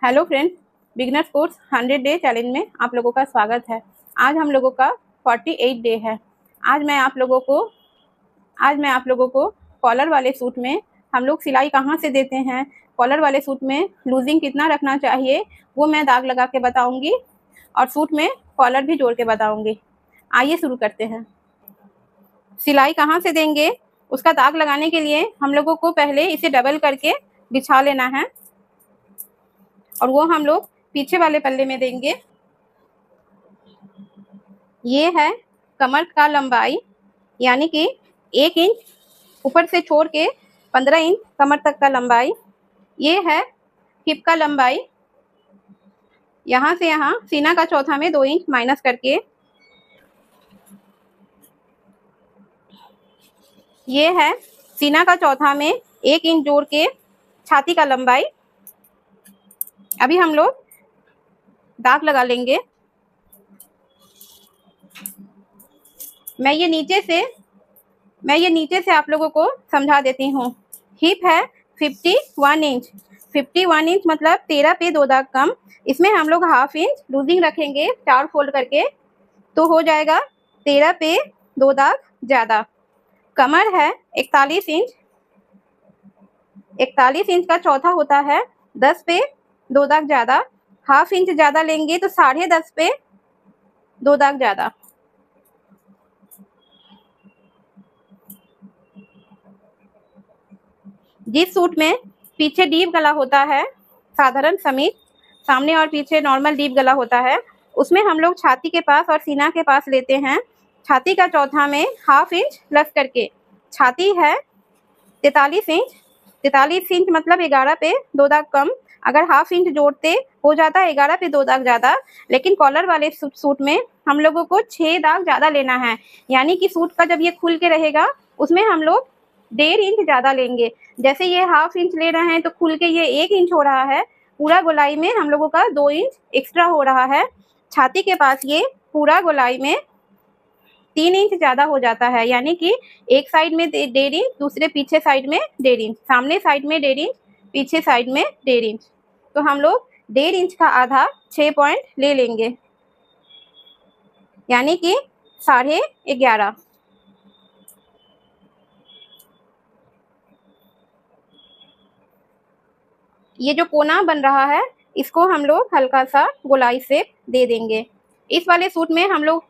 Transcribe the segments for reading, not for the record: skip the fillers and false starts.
Hello friends, beginners course 100 day challenge में आप लोगों का स्वागत है। आज हम लोगों का 48 डे है। आज मैं आप लोगों को कॉलर वाले सूट में हम लोग सिलाई कहाँ से देते हैं, कॉलर वाले सूट में लूजिंग कितना रखना चाहिए वो मैं दाग लगा के बताऊंगी और सूट में कॉलर भी जोड़ के बताऊंगी। आइए शुरू करते हैं। सिलाई कहाँ से देंगे उसका दाग लगाने के लिए हम लोगों को पहले इसे डबल करके बिछा लेना है और वो हम लोग पीछे वाले पल्ले में देंगे। ये है कमर का लंबाई, यानी कि 1 इंच ऊपर से छोड़ के 15 इंच कमर तक का लंबाई। ये है हिप का लंबाई, यहाँ से यहाँ सीना का चौथा में 2 इंच माइनस करके। ये है सीना का चौथा में 1 इंच जोड़ के छाती का लंबाई। अभी हम लोग दाग लगा लेंगे। मैं ये नीचे से आप लोगों को समझा देती हूँ। हिप है 51 इंच। 51 इंच मतलब 13 पे 2 दाग कम। इसमें हम लोग हाफ इंच लूजिंग रखेंगे 4 फोल्ड करके, तो हो जाएगा 13 पे 2 दाग ज़्यादा। कमर है 41 इंच। 41 इंच का चौथा होता है 10 पे 2 दाग ज़्यादा। हाफ इंच ज़्यादा लेंगे तो 10.5 पे 2 दाग ज़्यादा। जिस सूट में पीछे डीप गला होता है, साधारण समीज, सामने और पीछे नॉर्मल डीप गला होता है, उसमें हम लोग छाती के पास और सीना के पास लेते हैं। छाती का चौथा में हाफ इंच प्लस करके। छाती है 43 इंच। 43 इंच मतलब 11 पे 2 दाग कम। अगर हाफ इंच जोड़ते हो जाता है 11 पे 2 दाग ज़्यादा। लेकिन कॉलर वाले सूट में हम लोगों को 6 दाग ज़्यादा लेना है, यानी कि सूट का जब ये खुल के रहेगा उसमें हम लोग 1.5 इंच ज़्यादा लेंगे। जैसे ये हाफ इंच ले रहे हैं तो खुल के ये 1 इंच हो रहा है। पूरा गोलाई में हम लोगों का 2 इंच एक्स्ट्रा हो रहा है। छाती के पास ये पूरा गोलाई में 3 इंच ज़्यादा हो जाता है, यानी कि एक साइड में 1.5 इंच, दूसरे पीछे साइड में 1.5 इंच, सामने साइड में 1.5 इंच, पीछे साइड में 1.5 इंच। तो हम लोग 1.5 इंच का आधा 6 पॉइंट ले लेंगे, यानी कि 11.5। ये जो कोना बन रहा है इसको हम लोग हल्का सा गोलाई से दे देंगे। इस वाले सूट में हम लोग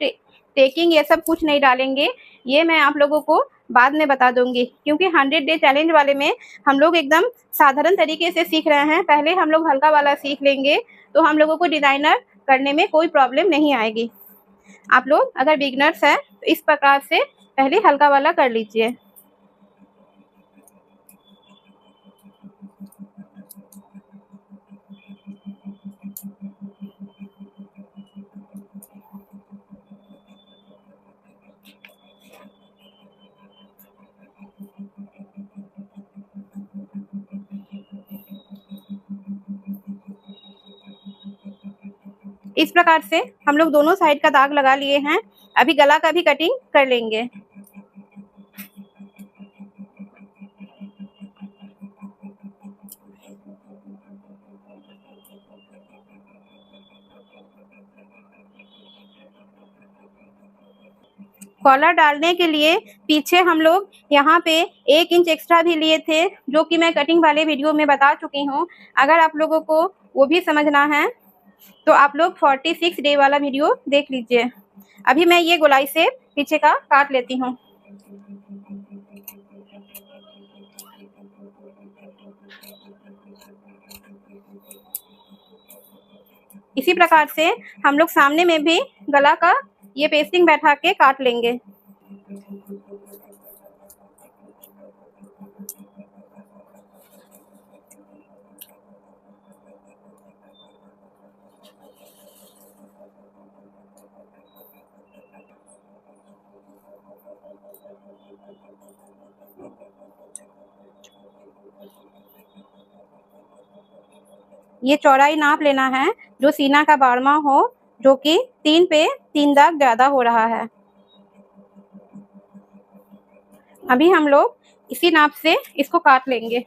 टेकिंग ये सब कुछ नहीं डालेंगे, ये मैं आप लोगों को बाद में बता दूंगी, क्योंकि 100 डे चैलेंज वाले में हम लोग एकदम साधारण तरीके से सीख रहे हैं। पहले हम लोग हल्का वाला सीख लेंगे तो हम लोगों को डिजाइनर करने में कोई प्रॉब्लम नहीं आएगी। आप लोग अगर बिगनर्स हैं तो इस प्रकार से पहले हल्का वाला कर लीजिए। इस प्रकार से हम लोग दोनों साइड का दाग लगा लिए हैं। अभी गला का भी कटिंग कर लेंगे। कॉलर डालने के लिए पीछे हम लोग यहाँ पे 1 इंच एक्स्ट्रा भी लिए थे, जो कि मैं कटिंग वाले वीडियो में बता चुकी हूँ। अगर आप लोगों को वो भी समझना है तो आप लोग 46 डे वाला वीडियो देख लीजिए। अभी मैं ये गोलाई से पीछे का काट लेती हूँ। इसी प्रकार से हम लोग सामने में भी गला का ये पेस्टिंग बैठा के काट लेंगे। ये चौड़ाई नाप लेना है जो सीना का 12वां हो, जो कि 3 पे 3 दाग ज़्यादा हो रहा है। अभी हम लोग इसी नाप से इसको काट लेंगे।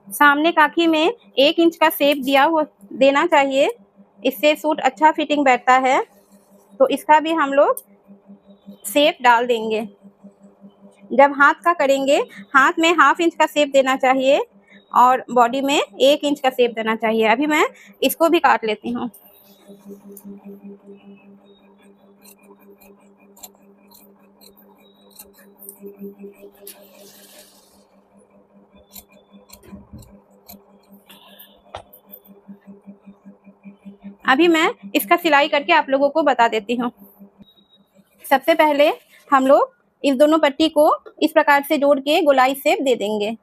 सामने काखी में 1 इंच का शेप देना चाहिए, इससे सूट अच्छा फिटिंग बैठता है। तो इसका भी हम लोग शेप डाल देंगे। जब हाथ का करेंगे, हाथ में 1/2 इंच का शेप देना चाहिए और बॉडी में 1 इंच का शेप देना चाहिए। अभी मैं इसको भी काट लेती हूँ। अभी मैं इसका सिलाई करके आप लोगों को बता देती हूँ। सबसे पहले हम लोग इस दोनों पट्टी को इस प्रकार से जोड़ के गोलाई शेप दे देंगे।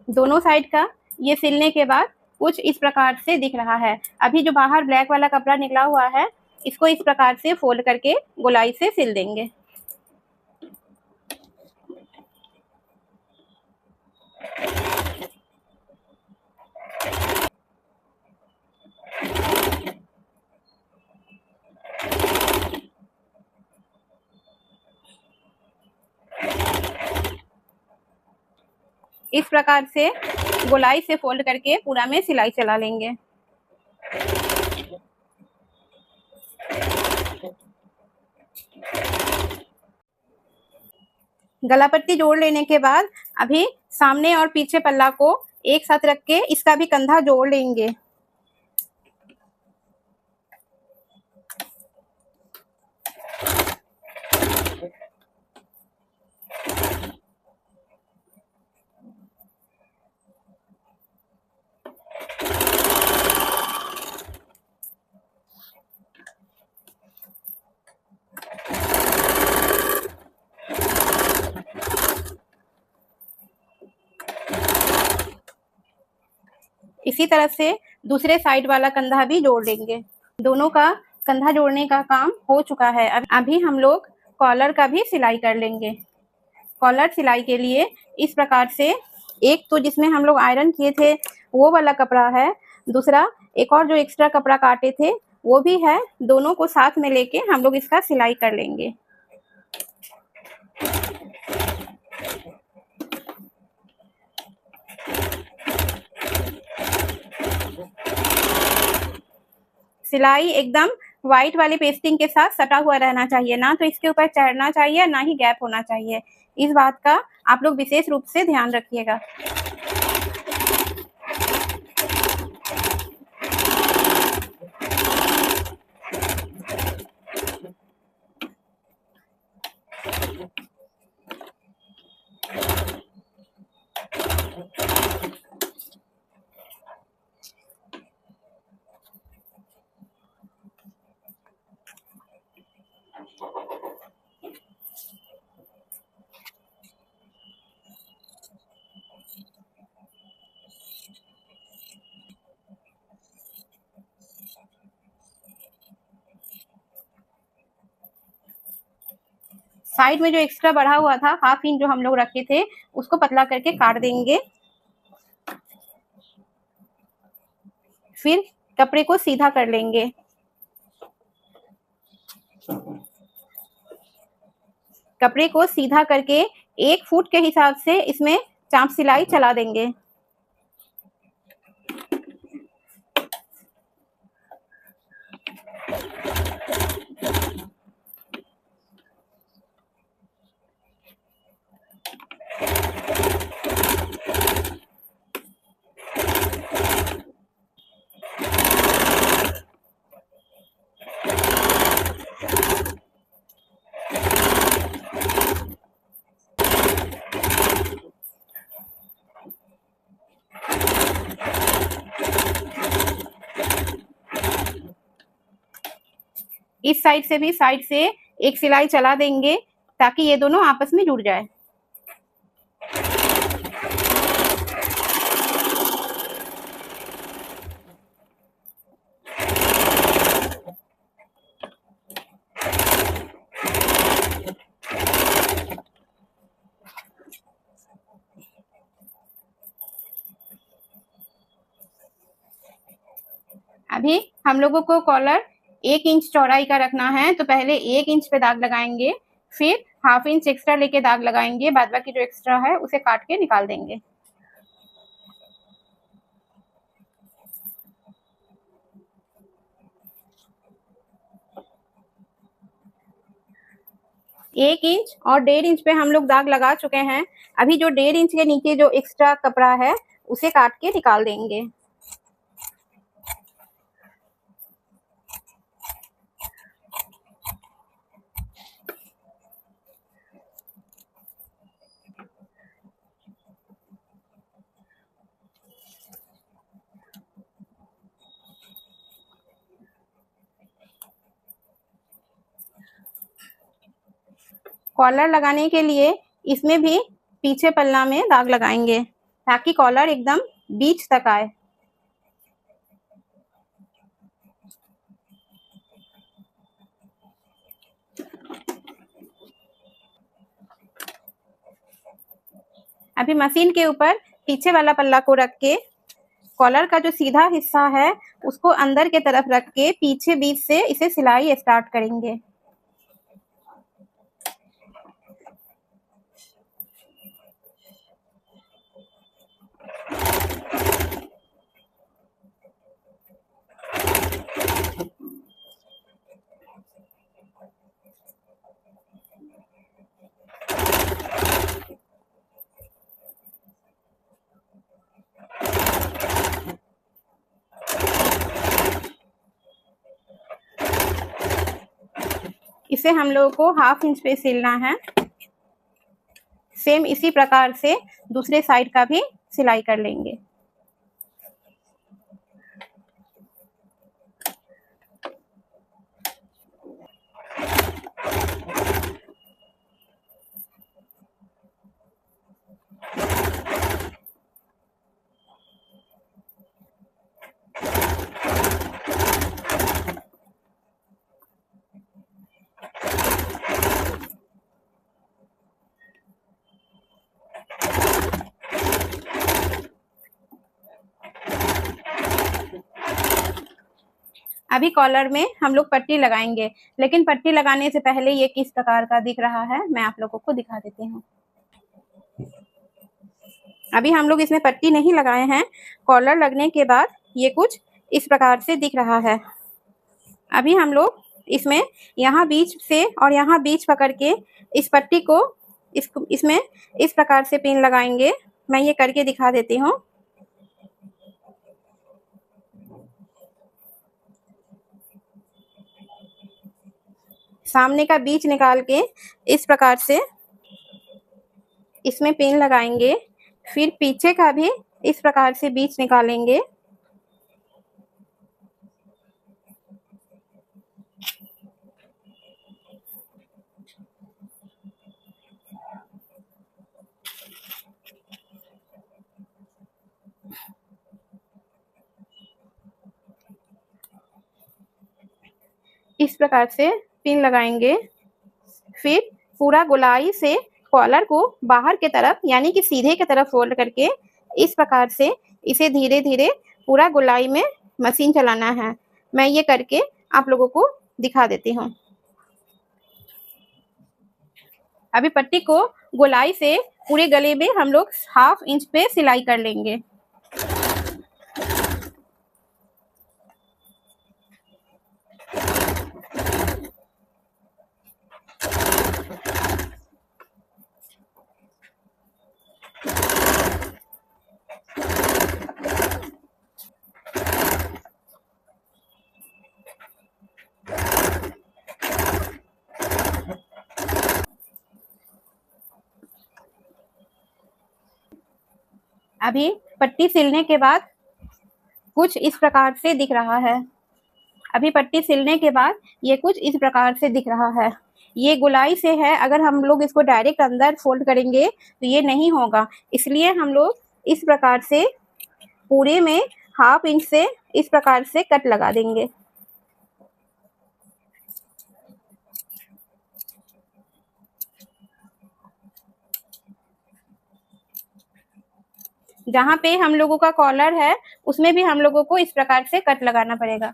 दोनों साइड का ये सिलने के बाद कुछ इस प्रकार से दिख रहा है। अभी जो बाहर ब्लैक वाला कपड़ा निकला हुआ है, इसको इस प्रकार से फोल्ड करके गोलाई से सिल देंगे। इस प्रकार से गोलाई से फोल्ड करके पूरा में सिलाई चला लेंगे। गला पट्टी जोड़ लेने के बाद अभी सामने और पीछे पल्ला को एक साथ रख के इसका भी कंधा जोड़ लेंगे। इसी तरह से दूसरे साइड वाला कंधा भी जोड़ लेंगे। दोनों का कंधा जोड़ने का काम हो चुका है। अभी हम लोग कॉलर का भी सिलाई कर लेंगे। कॉलर सिलाई के लिए इस प्रकार से, एक तो जिसमें हम लोग आयरन किए थे वो वाला कपड़ा है, दूसरा एक और जो एक्स्ट्रा कपड़ा काटे थे वो भी है। दोनों को साथ में लेके हम लोग इसका सिलाई कर लेंगे। सिलाई एकदम व्हाइट वाली पेस्टिंग के साथ सटा हुआ रहना चाहिए, ना तो इसके ऊपर चढ़ना चाहिए ना ही गैप होना चाहिए। इस बात का आप लोग विशेष रूप से ध्यान रखिएगा। साइड में जो एक्स्ट्रा बढ़ा हुआ था 1/2 इंच जो हम लोग रखे थे उसको पतला करके काट देंगे। फिर कपड़े को सीधा कर लेंगे। कपड़े को सीधा करके 1 फुट के हिसाब से इसमें चाप सिलाई चला देंगे। इस साइड से भी साइड से एक सिलाई चला देंगे ताकि ये दोनों आपस में जुड़ जाए। अभी हम लोगों को कॉलर 1 इंच चौड़ाई का रखना है, तो पहले 1 इंच पे दाग लगाएंगे, फिर हाफ इंच एक्स्ट्रा लेके दाग लगाएंगे, बाद बाकी जो एक्स्ट्रा है उसे काट के निकाल देंगे। एक इंच और 1.5 इंच पे हम लोग दाग लगा चुके हैं। अभी जो 1.5 इंच के नीचे जो एक्स्ट्रा कपड़ा है उसे काट के निकाल देंगे। कॉलर लगाने के लिए इसमें भी पीछे पल्ला में दाग लगाएंगे ताकि कॉलर एकदम बीच तक आए। अभी मशीन के ऊपर पीछे वाला पल्ला को रख के कॉलर का जो सीधा हिस्सा है उसको अंदर के तरफ रख के पीछे बीच से इसे सिलाई स्टार्ट करेंगे। इसे हम लोगों को हाफ इंच पे सिलना है। सेम इसी प्रकार से दूसरे साइड का भी सिलाई कर लेंगे। अभी कॉलर में हम लोग पट्टी लगाएंगे, लेकिन पट्टी लगाने से पहले ये किस प्रकार का दिख रहा है मैं आप लोगों को दिखा देती हूँ। अभी हम लोग इसमें पट्टी नहीं लगाए हैं। कॉलर लगने के बाद ये कुछ इस प्रकार से दिख रहा है। अभी हम लोग इसमें यहाँ बीच से और यहाँ बीच पकड़ के इस पट्टी को इसमें इस प्रकार से पिन लगाएंगे। मैं ये करके दिखा देती हूँ। सामने का बीच निकाल के इस प्रकार से इसमें पिन लगाएंगे, फिर पीछे का भी इस प्रकार से बीच निकालेंगे। इस प्रकार से पिन लगाएंगे, फिर पूरा गोलाई से कॉलर को बाहर के तरफ यानी कि सीधे की तरफ फोल्ड करके इस प्रकार से इसे धीरे धीरे पूरा गोलाई में मशीन चलाना है। मैं ये करके आप लोगों को दिखा देती हूँ। अभी पट्टी को गोलाई से पूरे गले में हम लोग हाफ इंच पे सिलाई कर लेंगे। अभी पट्टी सिलने के बाद कुछ इस प्रकार से दिख रहा है। अभी पट्टी सिलने के बाद ये कुछ इस प्रकार से दिख रहा है। ये गोलाई से है, अगर हम लोग इसको डायरेक्ट अंदर फोल्ड करेंगे तो ये नहीं होगा, इसलिए हम लोग इस प्रकार से पूरे में 1/2 इंच से इस प्रकार से कट लगा देंगे। जहाँ पे हम लोगों का कॉलर है उसमें भी हम लोगों को इस प्रकार से कट लगाना पड़ेगा।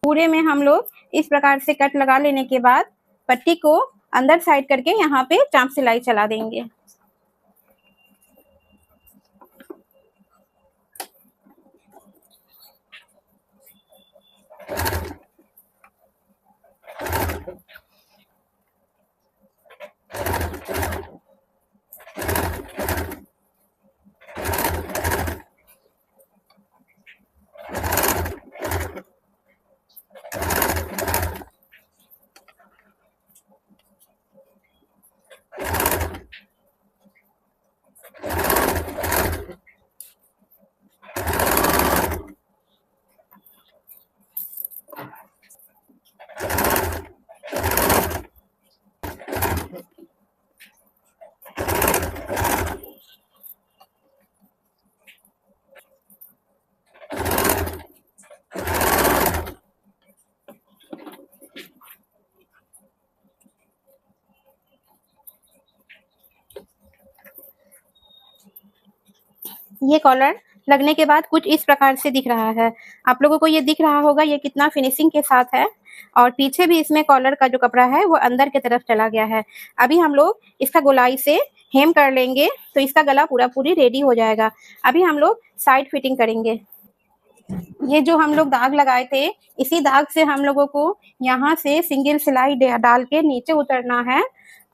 पूरे में हम लोग इस प्रकार से कट लगा लेने के बाद पट्टी को अंदर साइड करके यहाँ पे चाप सिलाई चला देंगे। ये कॉलर लगने के बाद कुछ इस प्रकार से दिख रहा है। आप लोगों को ये दिख रहा होगा ये कितना फिनिशिंग के साथ है, और पीछे भी इसमें कॉलर का जो कपड़ा है वो अंदर की तरफ चला गया है। अभी हम लोग इसका गोलाई से हेम कर लेंगे तो इसका गला पूरा पूरी रेडी हो जाएगा। अभी हम लोग साइड फिटिंग करेंगे। ये जो हम लोग दाग लगाए थे, इसी दाग से हम लोगों को यहाँ से सिंगल सिलाई डाल के नीचे उतरना है,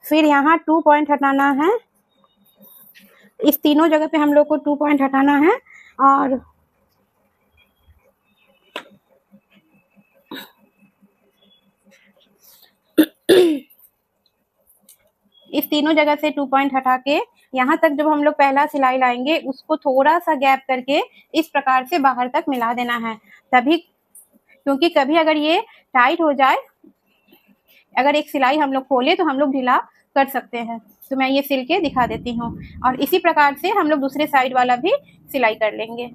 फिर यहाँ 2 पॉइंट हटाना है। इस तीनों जगह पे हम लोग को 2 पॉइंट हटाना है, और इस तीनों जगह से 2 पॉइंट हटा के यहाँ तक जब हम लोग पहला सिलाई लाएंगे उसको थोड़ा सा गैप करके इस प्रकार से बाहर तक मिला देना है। तभी, क्योंकि कभी अगर ये टाइट हो जाए, अगर एक सिलाई हम लोग खोले तो हम लोग ढीला कर सकते हैं। तो मैं ये सिल के दिखा देती हूँ, और इसी प्रकार से हम लोग दूसरे साइड वाला भी सिलाई कर लेंगे।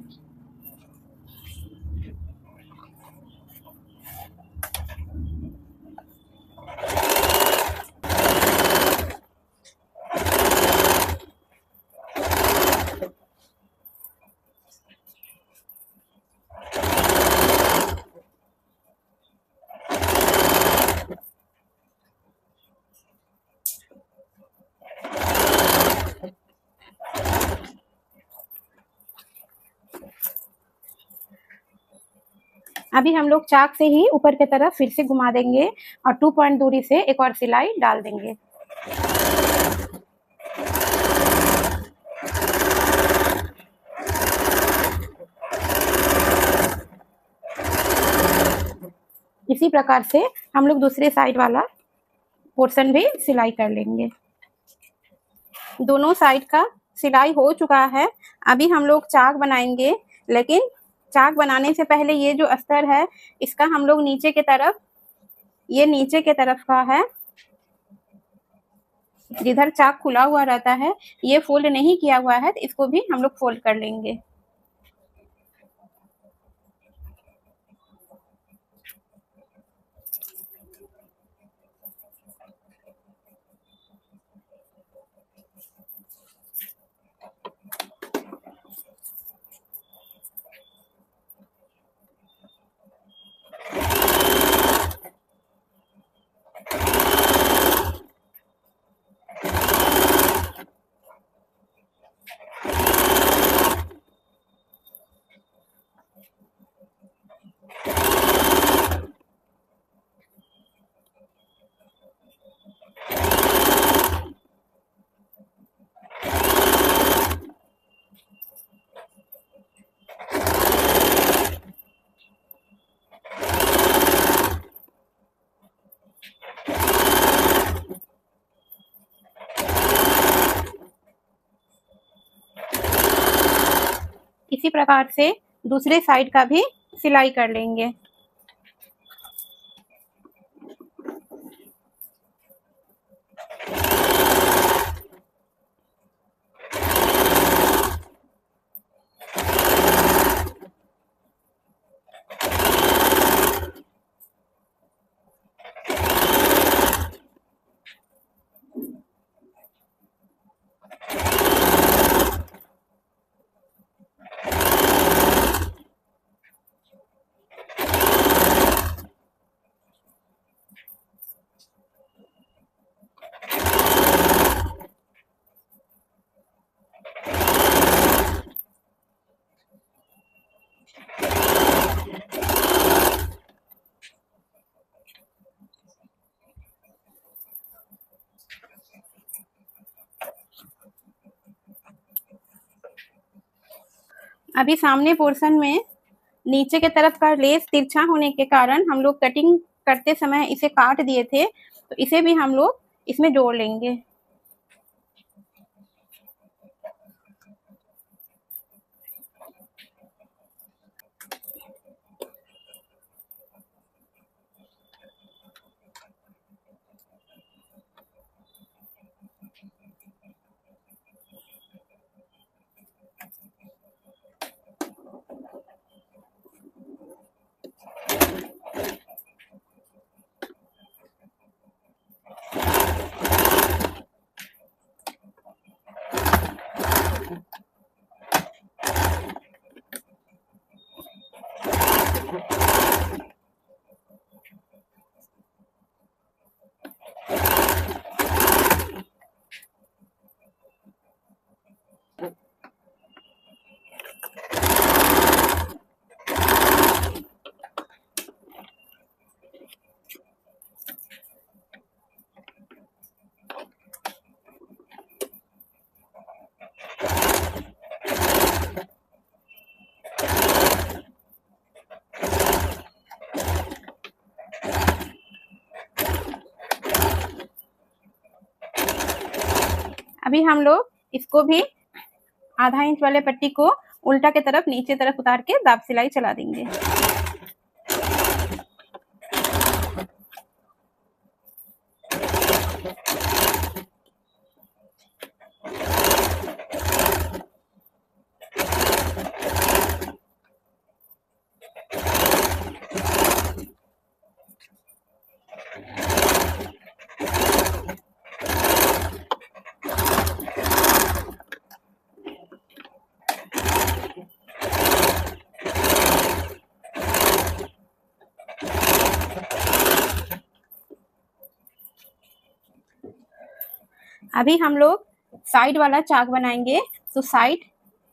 अभी हम लोग चाक से ही ऊपर की तरफ फिर से घुमा देंगे और 2 पॉइंट दूरी से एक और सिलाई डाल देंगे। इसी प्रकार से हम लोग दूसरे साइड वाला पोर्शन भी सिलाई कर लेंगे। दोनों साइड का सिलाई हो चुका है। अभी हम लोग चाक बनाएंगे, लेकिन चाक बनाने से पहले ये जो अस्तर है इसका हम लोग नीचे के तरफ, ये नीचे के तरफ का है, जिधर चाक खुला हुआ रहता है ये फोल्ड नहीं किया हुआ है, तो इसको भी हम लोग फोल्ड कर लेंगे। इसी प्रकार से दूसरे साइड का भी सिलाई कर लेंगे। अभी सामने पोर्शन में नीचे के तरफ का लेस तिरछा होने के कारण हम लोग कटिंग करते समय इसे काट दिए थे, तो इसे भी हम लोग इसमें जोड़ लेंगे। अभी हम लोग इसको भी आधा इंच वाले पट्टी को उल्टा के तरफ नीचे तरफ उतार के दाब सिलाई चला देंगे। अभी हम लोग साइड वाला चाक बनाएंगे। तो साइड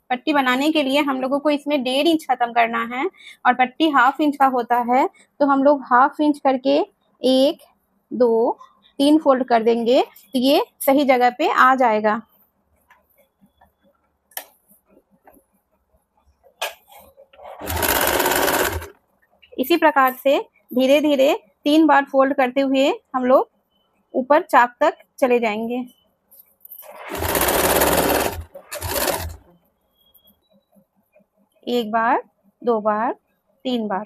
पट्टी बनाने के लिए हम लोगों को इसमें 1.5 इंच खत्म करना है और पट्टी 1/2 इंच का होता है, तो हम लोग 1/2 इंच करके 1 2 3 फोल्ड कर देंगे, तो ये सही जगह पे आ जाएगा। इसी प्रकार से धीरे धीरे 3 बार फोल्ड करते हुए हम लोग ऊपर चाक तक चले जाएंगे। एक बार, 2 बार, 3 बार।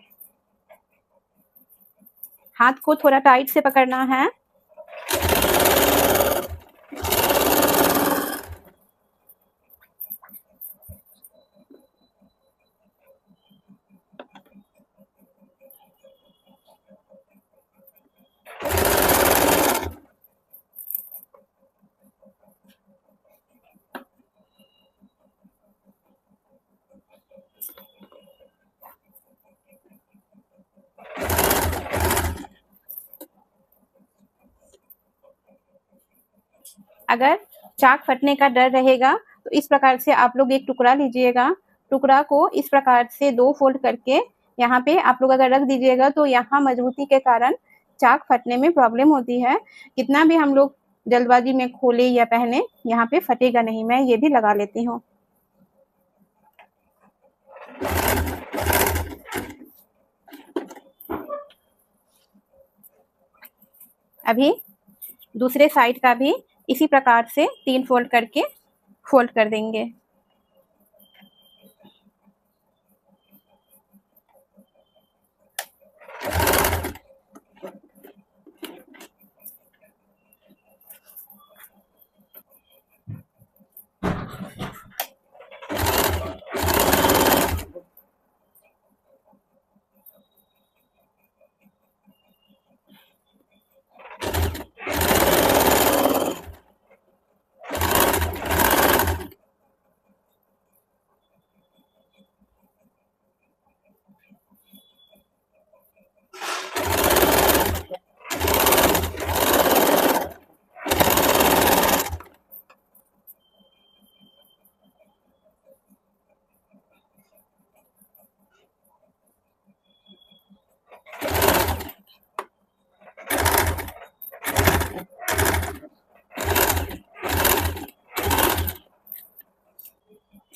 हाथ को थोड़ा टाइट से पकड़ना है। अगर चाक फटने का डर रहेगा तो इस प्रकार से आप लोग एक टुकड़ा लीजिएगा। टुकड़ा को इस प्रकार से 2 फोल्ड करके यहाँ पे आप लोग अगर रख दीजिएगा तो यहाँ मजबूती के कारण चाक फटने में प्रॉब्लम होती है। कितना भी हम लोग जल्दबाजी में खोले या पहने, यहाँ पे फटेगा नहीं। मैं ये भी लगा लेती हूँ। अभी दूसरे साइड का भी इसी प्रकार से 3 फोल्ड करके फोल्ड कर देंगे।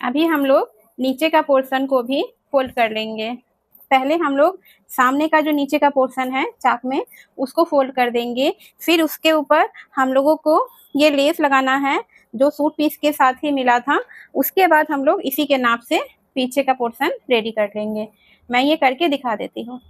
अभी हम लोग नीचे का पोर्शन को भी फोल्ड कर लेंगे। पहले हम लोग सामने का जो नीचे का पोर्शन है चाक में उसको फोल्ड कर देंगे। फिर उसके ऊपर हम लोगों को ये लेस लगाना है जो सूट पीस के साथ ही मिला था। उसके बाद हम लोग इसी के नाप से पीछे का पोर्शन रेडी कर लेंगे। मैं ये करके दिखा देती हूँ।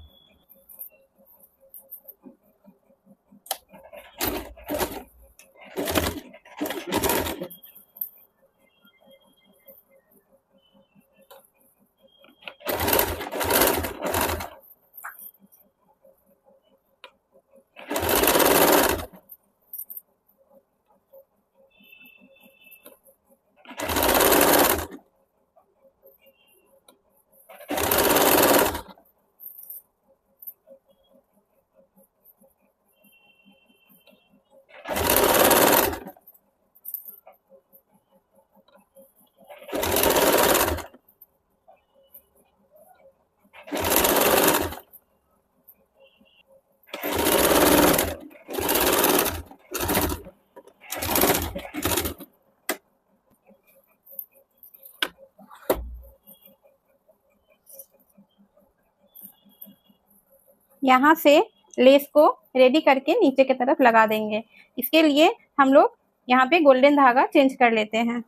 यहाँ से लेस को रेडी करके नीचे की तरफ लगा देंगे। इसके लिए हम लोग यहाँ पे गोल्डन धागा चेंज कर लेते हैं।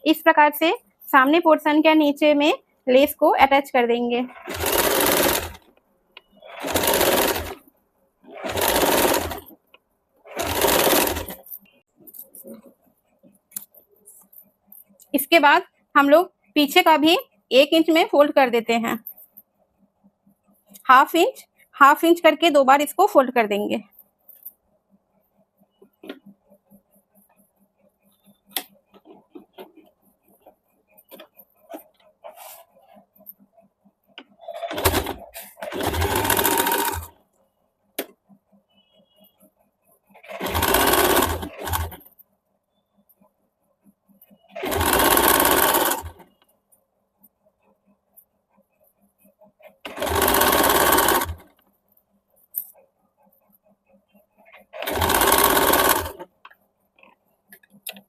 इस प्रकार से सामने पोर्शन के नीचे में लेस को अटैच कर देंगे। इसके बाद हम लोग पीछे का भी 1 इंच में फोल्ड कर देते हैं। हाफ इंच करके 2 बार इसको फोल्ड कर देंगे।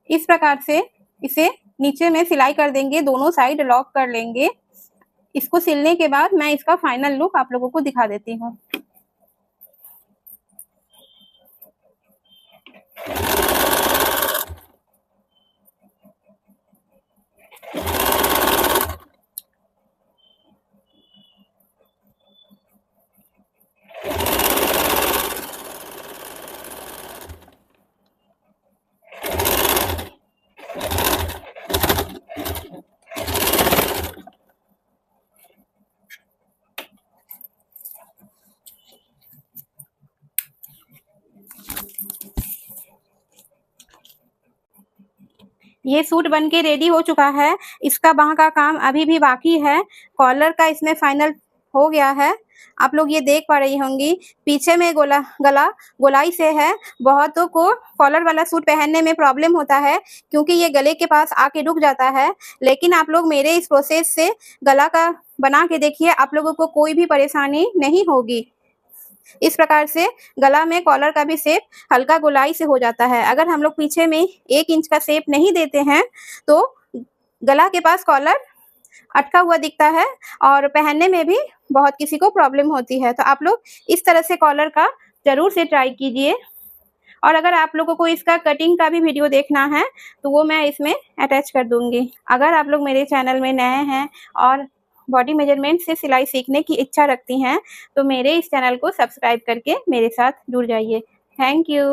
इस प्रकार से इसे नीचे में सिलाई कर देंगे, दोनों साइड लॉक कर लेंगे। इसको सिलने के बाद मैं इसका फाइनल लुक आप लोगों को दिखा देती हूँ। ये सूट बनके रेडी हो चुका है। इसका बाह का काम अभी भी बाकी है। कॉलर का इसमें फाइनल हो गया है। आप लोग ये देख पा रही होंगी पीछे में गला गोलाई से है। बहुतों को कॉलर वाला सूट पहनने में प्रॉब्लम होता है क्योंकि ये गले के पास आके रुक जाता है। लेकिन आप लोग मेरे इस प्रोसेस से गला का बना के देखिए, आप लोगों को कोई भी परेशानी नहीं होगी। इस प्रकार से गला में कॉलर का भी शेप हल्का गोलाई से हो जाता है। अगर हम लोग पीछे में 1 इंच का शेप नहीं देते हैं तो गला के पास कॉलर अटका हुआ दिखता है और पहनने में भी बहुत किसी को प्रॉब्लम होती है। तो आप लोग इस तरह से कॉलर का जरूर से ट्राई कीजिए। और अगर आप लोगों को इसका कटिंग का भी वीडियो देखना है तो वो मैं इसमें अटैच कर दूंगी। अगर आप लोग मेरे चैनल में नए हैं और बॉडी मेजरमेंट से सिलाई सीखने की इच्छा रखती हैं तो मेरे इस चैनल को सब्सक्राइब करके मेरे साथ जुड़ जाइए। Thank you.